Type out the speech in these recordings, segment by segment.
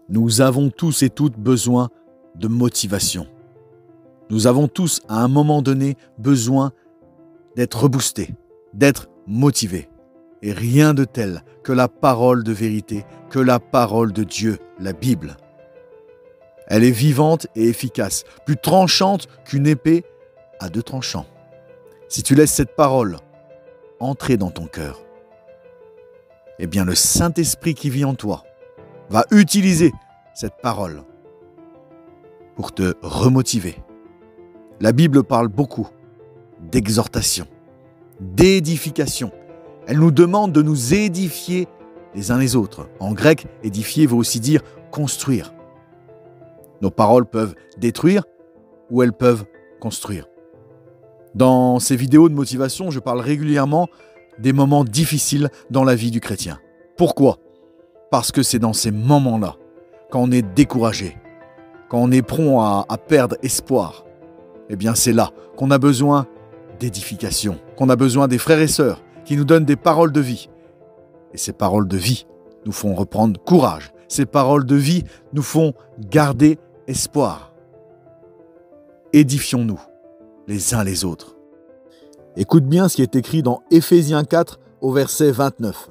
Nous avons tous et toutes besoin de motivation. Nous avons tous, à un moment donné, besoin d'être reboostés, d'être motivés. Et rien de tel que la parole de vérité, que la parole de Dieu, la Bible. Elle est vivante et efficace, plus tranchante qu'une épée à 2 tranchants. Si tu laisses cette parole entrer dans ton cœur, eh bien le Saint-Esprit qui vit en toi va utiliser cette parole pour te remotiver. La Bible parle beaucoup d'exhortation, d'édification. Elle nous demande de nous édifier les uns les autres. En grec, édifier veut aussi dire construire. Nos paroles peuvent détruire ou elles peuvent construire. Dans ces vidéos de motivation, je parle régulièrement des moments difficiles dans la vie du chrétien. Pourquoi ? Parce que c'est dans ces moments-là, quand on est découragé, quand on est prompt à perdre espoir, eh bien c'est là qu'on a besoin d'édification, qu'on a besoin des frères et sœurs qui nous donnent des paroles de vie. Et ces paroles de vie nous font reprendre courage. Ces paroles de vie nous font garder espoir. Édifions-nous les uns les autres. Écoute bien ce qui est écrit dans Éphésiens 4 au verset 29.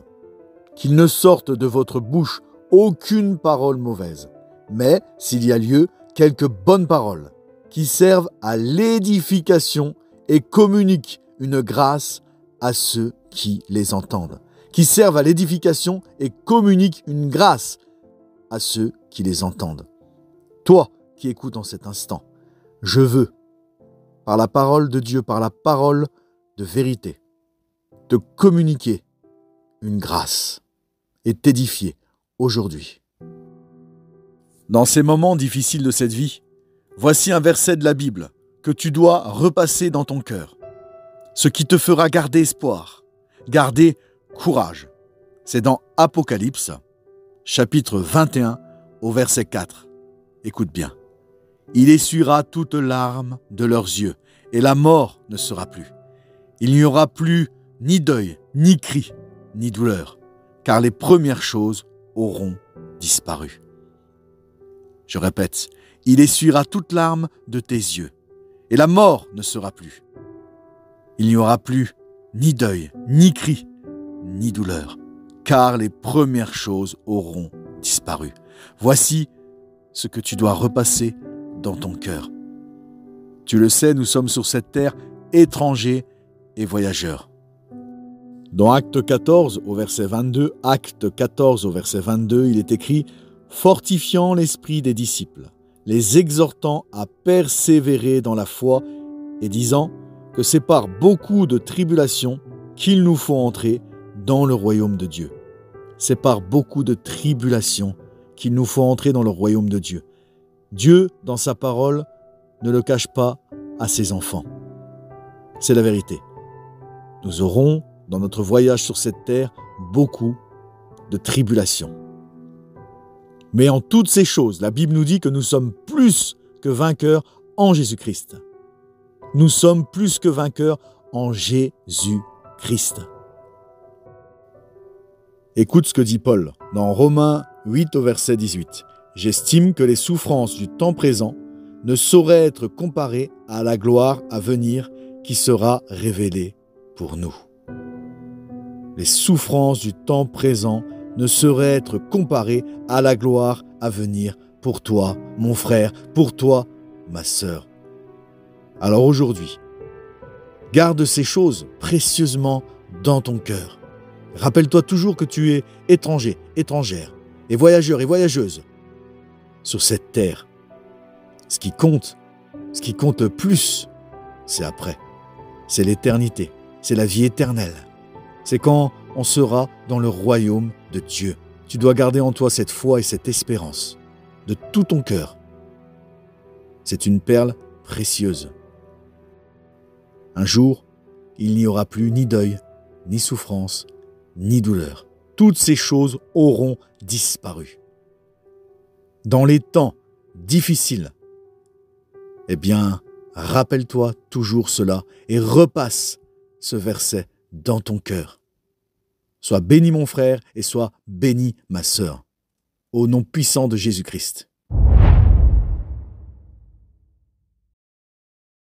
Qu'il ne sorte de votre bouche aucune parole mauvaise, mais s'il y a lieu, quelques bonnes paroles qui servent à l'édification et communiquent une grâce à ceux qui les entendent. Qui servent à l'édification et communiquent une grâce à ceux qui les entendent. Toi qui écoutes en cet instant, je veux, par la parole de Dieu, par la parole de vérité, te communiquer une grâce et t'édifier aujourd'hui. Dans ces moments difficiles de cette vie, voici un verset de la Bible que tu dois repasser dans ton cœur. Ce qui te fera garder espoir, garder courage. C'est dans Apocalypse, chapitre 21, au verset 4. Écoute bien. Il essuiera toute larme de leurs yeux, et la mort ne sera plus. Il n'y aura plus ni deuil, ni cri, ni douleur, car les premières choses auront disparu. Je répète, il essuiera toute larme de tes yeux, et la mort ne sera plus. Il n'y aura plus ni deuil, ni cri, ni douleur, car les premières choses auront disparu. Voici ce que tu dois repasser dans ton cœur. Tu le sais, nous sommes sur cette terre étrangers et voyageurs. Dans Acte 14 au verset 22, Acte 14 au verset 22, il est écrit « Fortifiant l'esprit des disciples, les exhortant à persévérer dans la foi et disant que c'est par beaucoup de tribulations qu'il nous faut entrer dans le royaume de Dieu. » C'est par beaucoup de tribulations qu'il nous faut entrer dans le royaume de Dieu. Dieu, dans sa parole, ne le cache pas à ses enfants. C'est la vérité. Nous aurons, dans notre voyage sur cette terre, beaucoup de tribulations. Mais en toutes ces choses, la Bible nous dit que nous sommes plus que vainqueurs en Jésus-Christ. Nous sommes plus que vainqueurs en Jésus-Christ. Écoute ce que dit Paul dans Romains 8 au verset 18. « J'estime que les souffrances du temps présent ne sauraient être comparées à la gloire à venir qui sera révélée pour nous. » Les souffrances du temps présent ne sauraient être comparées à la gloire à venir pour toi, mon frère, pour toi, ma sœur. Alors aujourd'hui, garde ces choses précieusement dans ton cœur. Rappelle-toi toujours que tu es étranger, étrangère, et voyageur et voyageuse sur cette terre. Ce qui compte plus, c'est après. C'est l'éternité, c'est la vie éternelle. C'est quand on sera dans le royaume de Dieu. Tu dois garder en toi cette foi et cette espérance de tout ton cœur. C'est une perle précieuse. Un jour, il n'y aura plus ni deuil, ni souffrance, ni douleur. Toutes ces choses auront disparu. Dans les temps difficiles, eh bien, rappelle-toi toujours cela et repasse ce verset dans ton cœur. Sois béni mon frère et sois béni ma sœur. au nom puissant de Jésus-Christ.